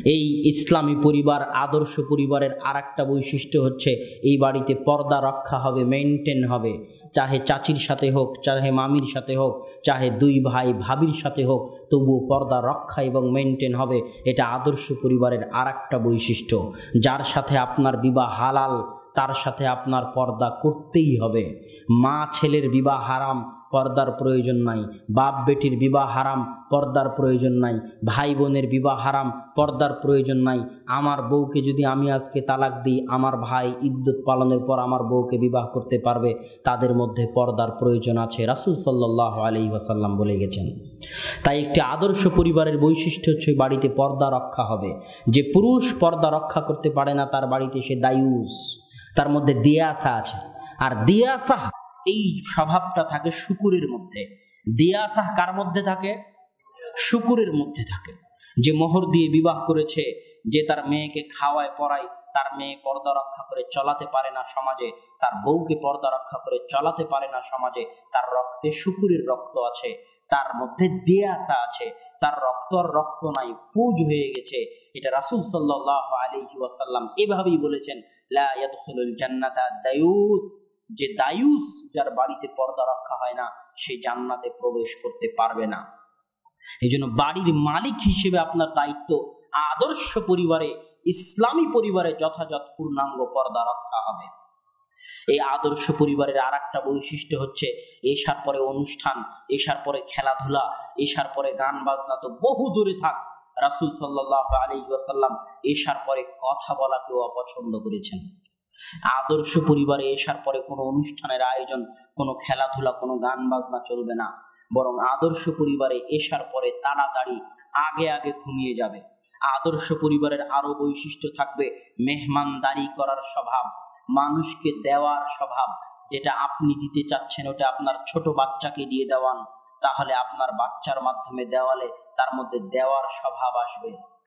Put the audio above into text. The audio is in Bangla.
এই ইসলামী পরিবার, আদর্শ পরিবারের আরেকটা বৈশিষ্ট্য হচ্ছে এই বাড়িতে পর্দা রক্ষা হবে, মেনটেন হবে। চাহে চাচির সাথে হোক, চাহে মামির সাথে হোক, চাহে দুই ভাই ভাবির সাথে হোক, তবুও পর্দা রক্ষা এবং মেনটেন হবে। এটা আদর্শ পরিবারের আরেকটা বৈশিষ্ট্য। যার সাথে আপনার বিবাহ হালাল তার সাথে আপনার পর্দা করতেই হবে। মা ছেলের বিবাহ হারাম, পর্দার প্রয়োজন নাই। বাপ বেটির বিবাহ হারাম, পর্দার প্রয়োজন নাই। ভাই বোনের বিবাহ হারাম, পর্দার প্রয়োজন নাই। আমার বউকে যদি আমি আজকে তালাক দিই, আমার ভাই ইদ্যত পালনের পর আমার বউকে বিবাহ করতে পারবে। তাদের মধ্যে পর্দার প্রয়োজন আছে, রাসূল সাল্লাল্লাহু আলাইহি ওয়াসাল্লাম বলে গেছেন। তাই একটি আদর্শ পরিবারের বৈশিষ্ট্য হচ্ছে বাড়িতে পর্দা রক্ষা হবে। যে পুরুষ পর্দা রক্ষা করতে পারে না তার বাড়িতে সে দায়ুস, তার মধ্যে দিয়াসা আছে। আর দিয়াসাহ, এই স্বভাবটা থাকে শুকুরের মধ্যে। দিয়াসাহ কার মধ্যে থাকে? শুকুরের মধ্যে থাকে। যে মোহর দিয়ে বিবাহ করেছে, যে তার মেয়েকে খাওয়ায় পড়ায়, তার মেয়ে পর্দা রক্ষা করে চলাতে পারে না সমাজে, তার বউকে পর্দা রক্ষা করে চলাতে পারে না সমাজে, তার রক্তে শুকুরের রক্ত আছে, তার মধ্যে দিয়াসা আছে, তার রক্ত আর রক্ত নাই, পুজ হয়ে গেছে। এটা রাসূল সাল্লাল্লাহু আলাইহি ওয়াসাল্লাম এভাবেই বলেছেন, লা ইয়াদখুলুল জান্নাতা দায়ুস, যে দায়ুস, যার বাড়িতে পর্দা রক্ষা হয় না, সে জান্নাতে প্রবেশ করতে পারবে না। এই জন্য বাড়ির মালিক হিসেবে আপনার দায়িত্ব আদর্শ পরিবারে, ইসলামী পরিবারে যথাযথ পূর্ণাঙ্গ পর্দা রক্ষা হবে। এই আদর্শ পরিবারের আর একটা বৈশিষ্ট্য হচ্ছে এশার পরে অনুষ্ঠান, এশার পরে খেলাধুলা, এশার পরে গান বাজনা তো বহু দূরে থাক, রাসূল সাল্লাল্লাহু আলাইহি ওয়াসাল্লাম এশার পরে কথা বলাকেও অপছন্দ করেছেন। আদর্শ পরিবারে এশার পরে কোনো অনুষ্ঠানের আয়োজন, কোনো খেলাধুলা, কোনো গান বাজনা চলবে না। বরং আদর্শ পরিবারে এশার পরে তাড়াতাড়ি আগে আগে ঘুমিয়ে যাবে। আদর্শ পরিবারের আরো বৈশিষ্ট্য থাকবে মেহমানদারি করার স্বভাব, মানুষকে দেওয়ার স্বভাব। যেটা আপনি দিতে চাচ্ছেন ওটা আপনার ছোট বাচ্চাকে দিয়ে দেওয়ান, তাহলে আপনার বাচ্চার মাধ্যমে দেওয়ালে তার মধ্যে দেওয়ার স্বভাব আসবে।